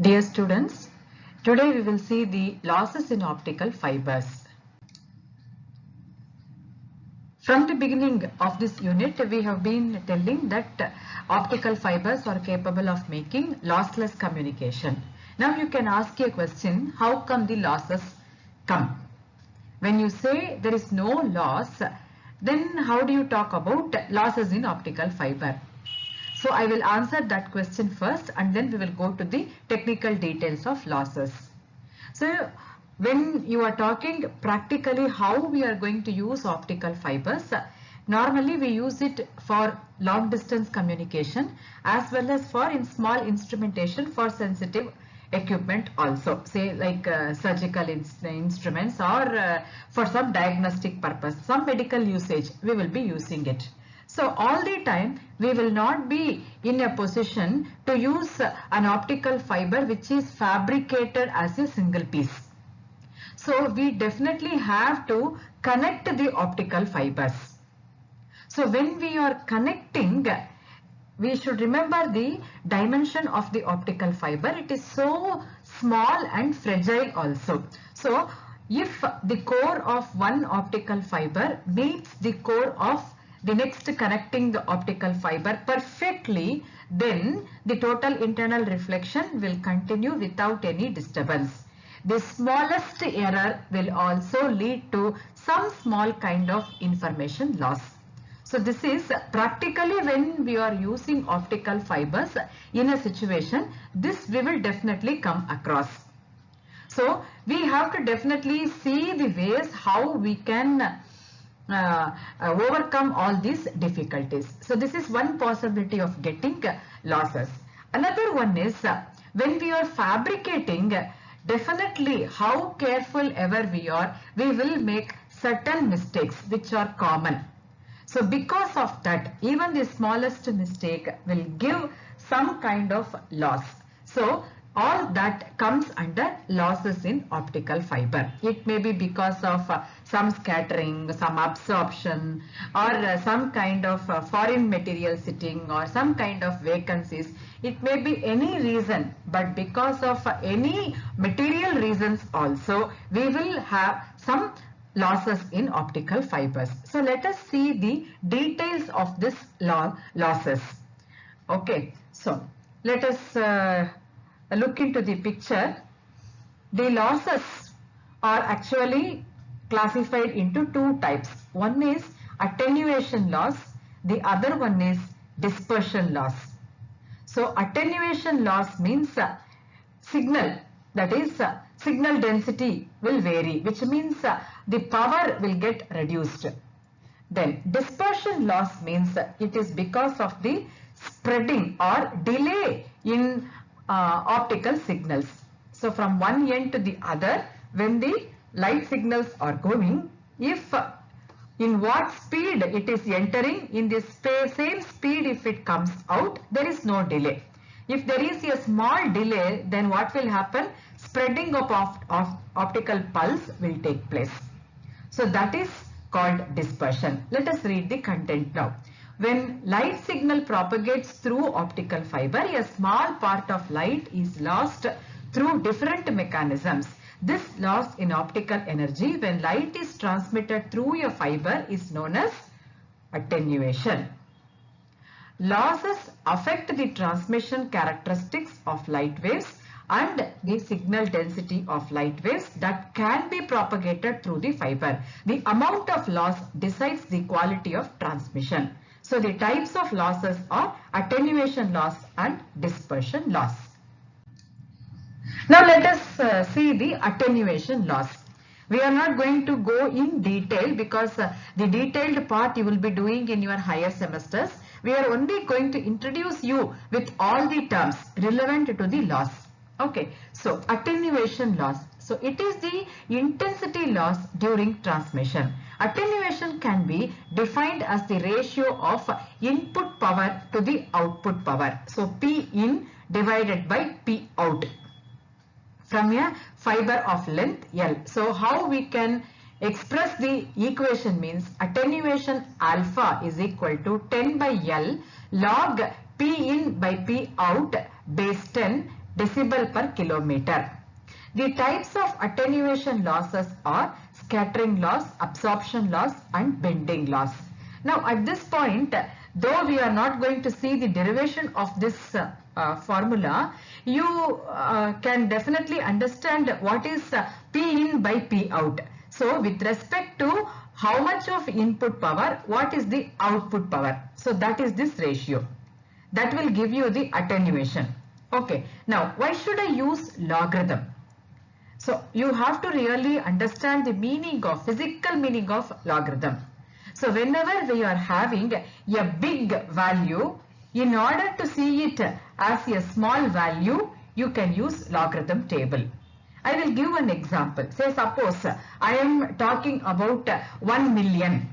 Dear students, today we will see the losses in optical fibers. From the beginning of this unit, we have been telling that optical fibers are capable of making lossless communication. Now you can ask a question, how come the losses come? When you say there is no loss, then how do you talk about losses in optical fiber? So I will answer that question first and then we will go to the technical details of losses. So when you are talking practically how we are going to use optical fibers, normally we use it for long distance communication as well as for small instrumentation for sensitive equipment also, say like surgical instruments or for some diagnostic purpose, some medical usage we will be using it. So all the time we will not be in a position to use an optical fiber which is fabricated as a single piece. So we definitely have to connect the optical fibers. So when we are connecting, we should remember the dimension of the optical fiber. It is so small and fragile also. So if the core of one optical fiber meets the core of the next connecting the optical fiber perfectly, then the total internal reflection will continue without any disturbance. The smallest error will also lead to some small kind of information loss. So this is practically when we are using optical fibers in a situation, this we will definitely come across. So we have to definitely see the ways how we can overcome all these difficulties. So this is one possibility of getting losses. Another one is when we are fabricating, definitely how careful ever we are, we will make certain mistakes which are common. So because of that, even the smallest mistake will give some kind of loss. So all that comes under losses in optical fiber. It may be because of some scattering, some absorption, or some kind of foreign material sitting, or some kind of vacancies. It may be any reason, but because of any material reasons also, we will have some losses in optical fibers. So let us see the details of this losses. Okay, so let us look into the picture. The losses are actually classified into two types. One is attenuation loss, the other one is dispersion loss. So attenuation loss means signal, that is signal density will vary, which means the power will get reduced. Then dispersion loss means it is because of the spreading or delay in optical signals. So from one end to the other, when the light signals are going, if in what speed it is entering, in the same speed if it comes out, there is no delay. If there is a small delay, then what will happen? Spreading of optical pulse will take place. So that is called dispersion. Let us read the content now. When light signal propagates through optical fiber, a small part of light is lost through different mechanisms. This loss in optical energy when light is transmitted through a fiber is known as attenuation. Losses affect the transmission characteristics of light waves and the signal density of light waves that can be propagated through the fiber. The amount of loss decides the quality of transmission. So the types of losses are attenuation loss and dispersion loss. Now let us see the attenuation loss. We are not going to go in detail because the detailed part you will be doing in your higher semesters. We are only going to introduce you with all the terms relevant to the loss. Okay, so attenuation loss. So it is the intensity loss during transmission. Attenuation can be defined as the ratio of input power to the output power. So P in divided by P out from a fiber of length L. So how we can express the equation means attenuation alpha is equal to 10 by L log P in by P out base 10 decibel per kilometer. The types of attenuation losses are scattering loss, absorption loss and bending loss. Now at this point, though we are not going to see the derivation of this formula, you can definitely understand what is P in by P out. So with respect to how much of input power, what is the output power? So that is this ratio. That will give you the attenuation. Okay. Now why should I use logarithm? So you have to really understand the meaning of, physical meaning of logarithm. So whenever we are having a big value, in order to see it as a small value, you can use logarithm table. I will give an example. Say suppose I am talking about 1 million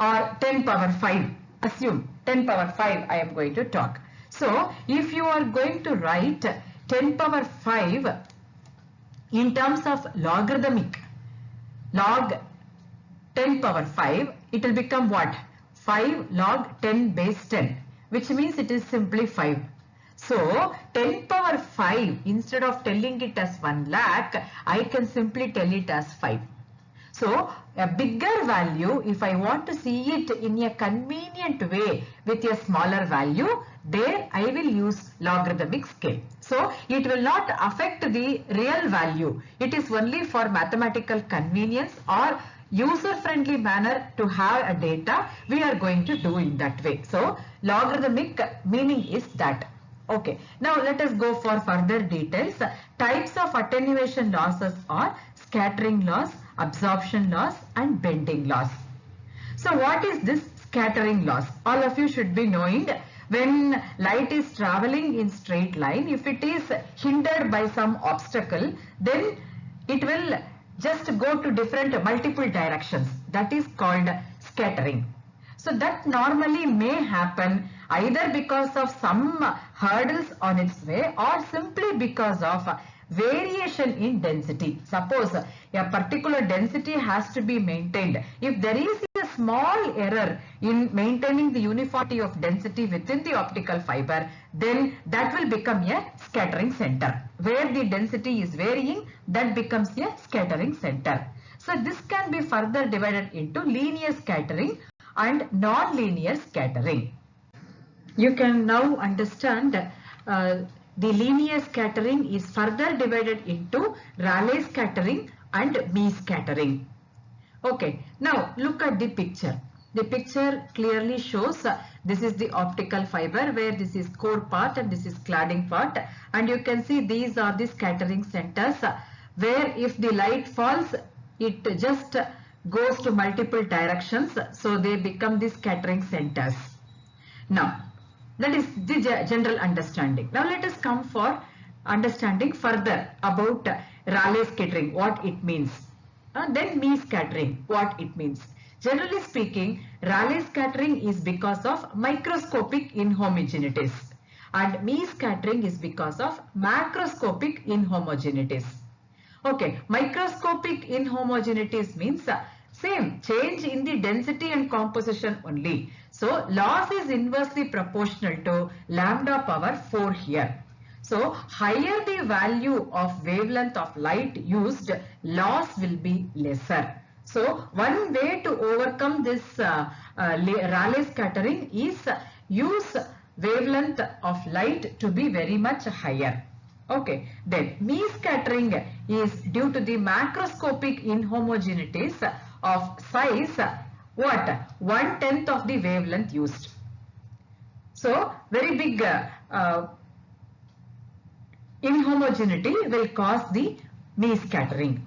or 10 power 5. Assume 10 power 5 I am going to talk. So if you are going to write 10 power 5 in terms of logarithmic, log 10 power 5, it will become what? 5 log 10 base 10, which means it is simply 5. So 10 power 5, instead of telling it as 1 lakh, I can simply tell it as 5. So a bigger value, if I want to see it in a convenient way with a smaller value, there I will use logarithmic scale. So it will not affect the real value. It is only for mathematical convenience or user-friendly manner to have a data, we are going to do in that way. So logarithmic meaning is that. Okay, now let us go for further details. Types of attenuation losses are scattering loss, absorption loss and bending loss. So what is this scattering loss? All of you should be knowing, when light is traveling in straight line, if it is hindered by some obstacle, then it will just go to different multiple directions. That is called scattering. So that normally may happen either because of some hurdles on its way or simply because of variation in density. Suppose a particular density has to be maintained. If there is a small error in maintaining the uniformity of density within the optical fiber, then that will become a scattering center. Where the density is varying, that becomes a scattering center. So this can be further divided into linear scattering and non-linear scattering. You can now understand the linear scattering is further divided into Rayleigh scattering and Mie scattering. Okay, now look at the picture. The picture clearly shows this is the optical fiber where this is core part and this is cladding part, and you can see these are the scattering centers where if the light falls, it just goes to multiple directions, so they become the scattering centers. Now that is the general understanding. Now let us come for understanding further about Rayleigh scattering, what it means. Then Mie scattering, what it means. Generally speaking, Rayleigh scattering is because of microscopic inhomogeneities and Mie scattering is because of macroscopic inhomogeneities. Okay, microscopic inhomogeneities means same change in the density and composition only. So loss is inversely proportional to lambda power 4 here. So higher the value of wavelength of light used, loss will be lesser. So one way to overcome this Rayleigh scattering is use wavelength of light to be very much higher. Okay, then Mie scattering is due to the macroscopic inhomogeneities of size what? 1/10 of the wavelength used. So very big inhomogeneity will cause the Mie scattering.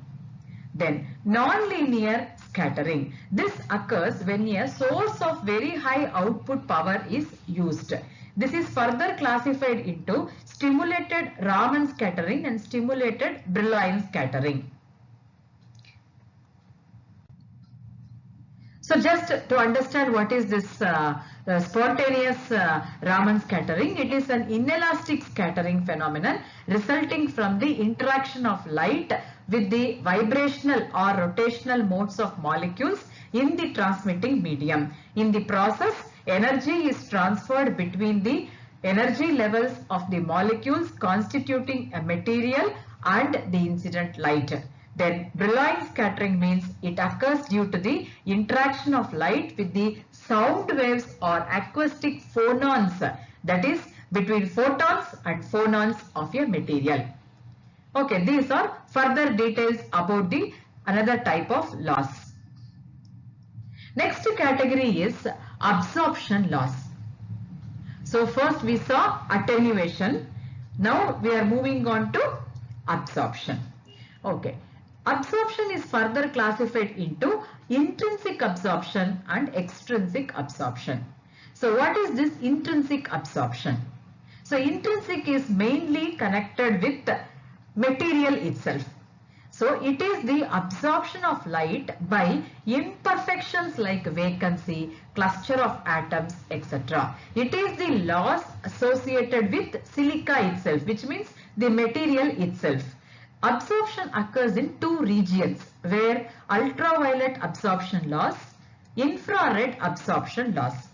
Then non-linear scattering. This occurs when a source of very high output power is used. This is further classified into stimulated Raman scattering and stimulated Brillouin scattering. So just to understand what is this spontaneous Raman scattering, it is an inelastic scattering phenomenon resulting from the interaction of light with the vibrational or rotational modes of molecules in the transmitting medium. In the process, energy is transferred between the energy levels of the molecules constituting a material and the incident light. Then Brillouin scattering means it occurs due to the interaction of light with the sound waves or acoustic phonons, that is between photons and phonons of a material. Okay, these are further details about the another type of loss. Next category is absorption loss. So first we saw attenuation. Now we are moving on to absorption. Okay. Absorption is further classified into intrinsic absorption and extrinsic absorption. So what is this intrinsic absorption? So intrinsic is mainly connected with material itself. So it is the absorption of light by imperfections like vacancy, cluster of atoms, etc. It is the loss associated with silica itself, which means the material itself. Absorption occurs in two regions where ultraviolet absorption loss, infrared absorption loss.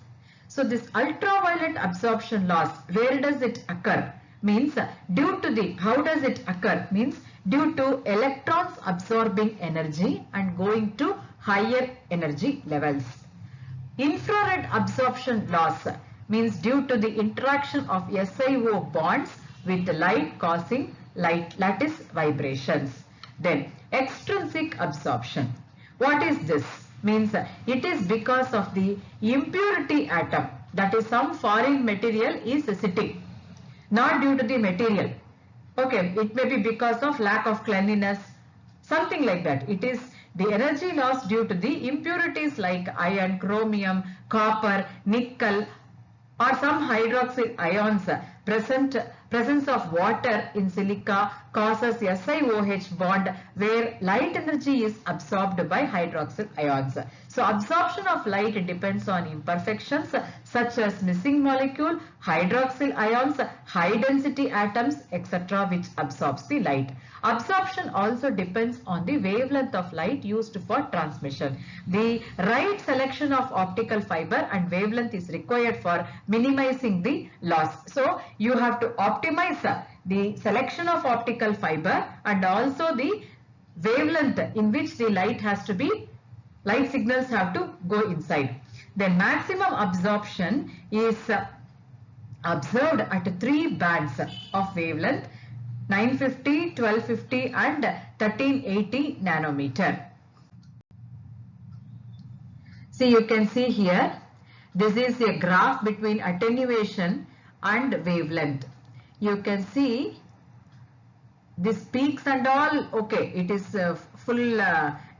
So this ultraviolet absorption loss, where does it occur? Means due to the, how does it occur? Means due to electrons absorbing energy and going to higher energy levels. Infrared absorption loss means due to the interaction of SiO bonds with light causing lattice vibrations. Then extrinsic absorption. What is this? Means it is because of the impurity atom, that is some foreign material is sitting, not due to the material. Okay, it may be because of lack of cleanliness, something like that. It is the energy loss due to the impurities like iron, chromium, copper, nickel or some hydroxyl ions. Presence of water in silica causes SiOH bond where light energy is absorbed by hydroxyl ions. So absorption of light depends on imperfections such as missing molecule, hydroxyl ions, high density atoms, etc. which absorbs the light. Absorption also depends on the wavelength of light used for transmission. The right selection of optical fiber and wavelength is required for minimizing the loss. So you have to optimize the selection of optical fiber and also the wavelength in which the light has to be, light signals have to go inside. Then maximum absorption is observed at 3 bands of wavelength: 950, 1250 and 1380 nanometer. See, you can see here, this is a graph between attenuation and wavelength. You can see this peaks and all, okay, it is full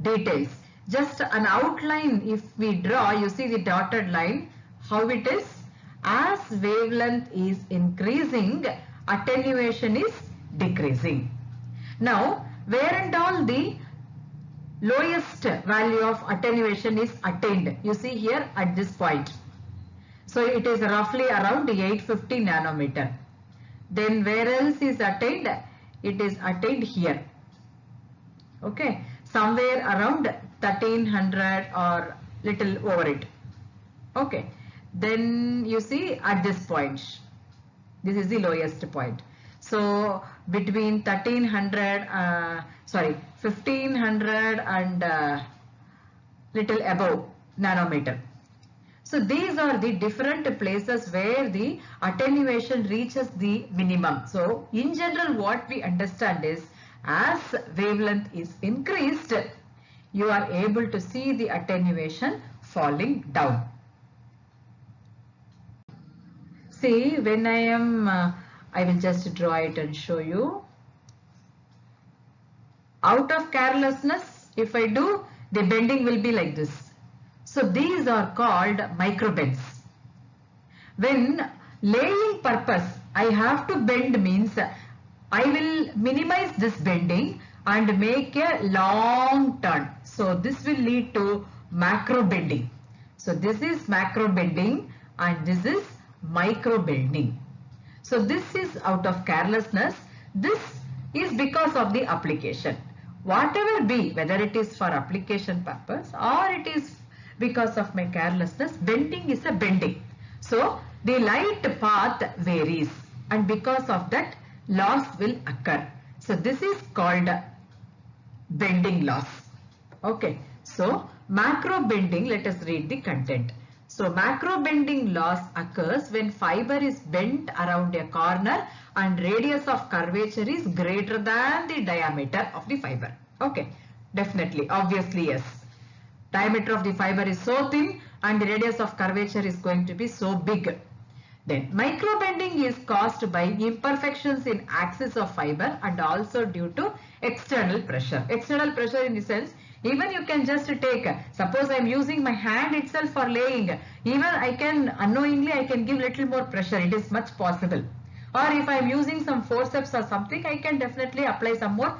details. Just an outline if we draw, you see the dotted line, how it is, as wavelength is increasing, attenuation is decreasing. Now, where and all the lowest value of attenuation is attained, you see here at this point. So it is roughly around 850 nanometer. Then where else is attained? It is attained here. Okay, somewhere around 1300 or little over it. Okay, then you see at this point, this is the lowest point. So between 1500 and little above nanometer. So these are the different places where the attenuation reaches the minimum. So in general what we understand is, as wavelength is increased, you are able to see the attenuation falling down. See, when I am, I will just draw it and show you. Out of carelessness, if I do, the bending will be like this. So these are called microbends. When laying purpose, I have to bend means I will minimize this bending and make a long turn. So this will lead to macro bending. So this is macro bending and this is micro bending. So this is out of carelessness. This is because of the application. Whatever be, whether it is for application purpose or it is because of my carelessness, bending is a bending. So the light path varies, and because of that loss will occur. So this is called bending loss. Okay, so macro bending, let us read the content. So macro bending loss occurs when fiber is bent around a corner and radius of curvature is greater than the diameter of the fiber. Okay, definitely, obviously yes. Diameter of the fiber is so thin and the radius of curvature is going to be so big. Then microbending is caused by imperfections in axis of fiber and also due to external pressure. External pressure in the sense, even you can just take, suppose I am using my hand itself for laying, even I can unknowingly I can give little more pressure, it is much possible. Or if I am using some forceps or something, I can definitely apply some more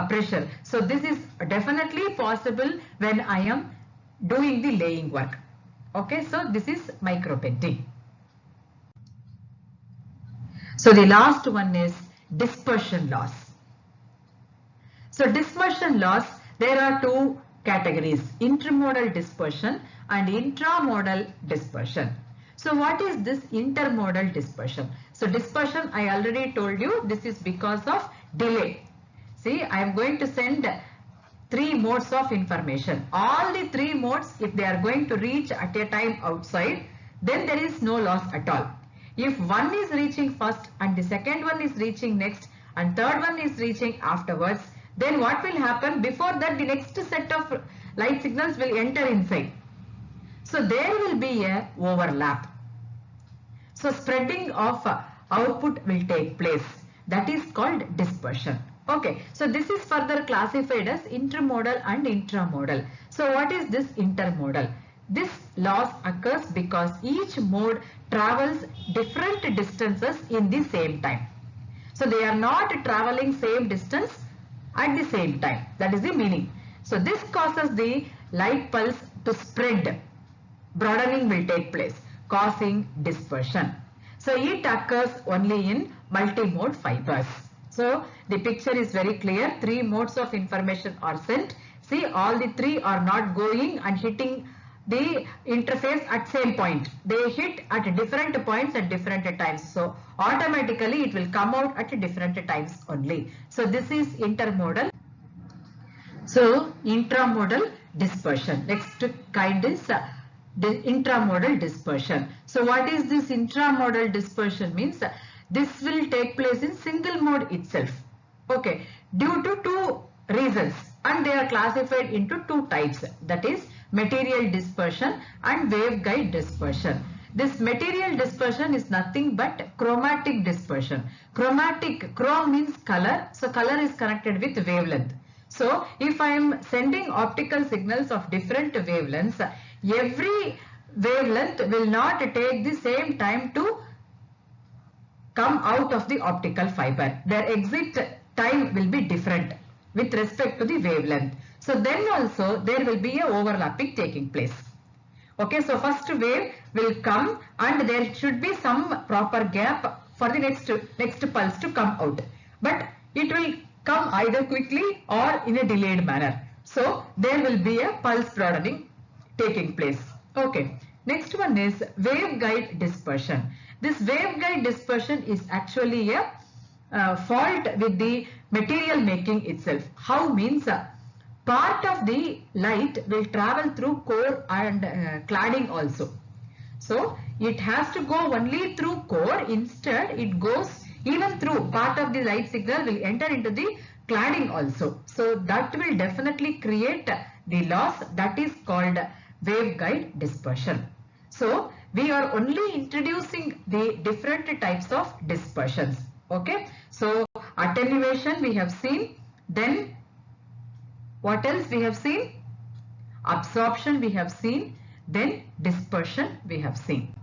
pressure. So this is definitely possible when I am doing the laying work. Okay, so this is microbending. So the last one is dispersion loss. So dispersion loss, there are two categories, intermodal dispersion and intramodal dispersion. So what is this intermodal dispersion? So dispersion, I already told you, this is because of delay. See, I am going to send 3 modes of information. All the 3 modes, if they are going to reach at a time outside, then there is no loss at all. If one is reaching first and the second one is reaching next and third one is reaching afterwards, then what will happen? Before that, the next set of light signals will enter inside. So there will be a overlap. So spreading of output will take place. That is called dispersion. Okay, so this is further classified as intermodal and intramodal. So what is this intermodal? This loss occurs because each mode travels different distances in the same time. So they are not traveling same distance at the same time. That is the meaning. So this causes the light pulse to spread. Broadening will take place, causing dispersion. So it occurs only in multi-mode fibers. So the picture is very clear. 3 modes of information are sent. See, all the 3 are not going and hitting the interface at same point. They hit at different points at different times. So automatically it will come out at different times only. So this is intermodal. So intramodal dispersion. Next kind is intramodal dispersion. So what is this intramodal dispersion? Means this will take place in single mode itself. Okay, due to 2 reasons, and they are classified into 2 types, that is material dispersion and waveguide dispersion. This material dispersion is nothing but chromatic dispersion. Chromatic, chrome means color, so color is connected with wavelength. So if I am sending optical signals of different wavelengths, every wavelength will not take the same time to come out of the optical fiber. Their exit time will be different with respect to the wavelength. So then also there will be a overlapping taking place. Okay, so first wave will come and there should be some proper gap for the next pulse to come out. But it will come either quickly or in a delayed manner. So there will be a pulse broadening taking place. Okay, next one is waveguide dispersion. This waveguide dispersion is actually a fault with the material making itself. How means part of the light will travel through core and cladding also. So it has to go only through core. Instead it goes even through part of the light signal will enter into the cladding also. So that will definitely create the loss, that is called waveguide dispersion. So we are only introducing the different types of dispersions. Okay, so attenuation we have seen, then what else we have seen? Absorption we have seen, then dispersion we have seen.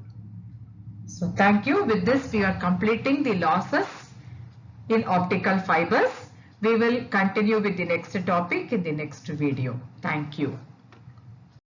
So thank you. With this we are completing the losses in optical fibers. We will continue with the next topic in the next video. Thank you.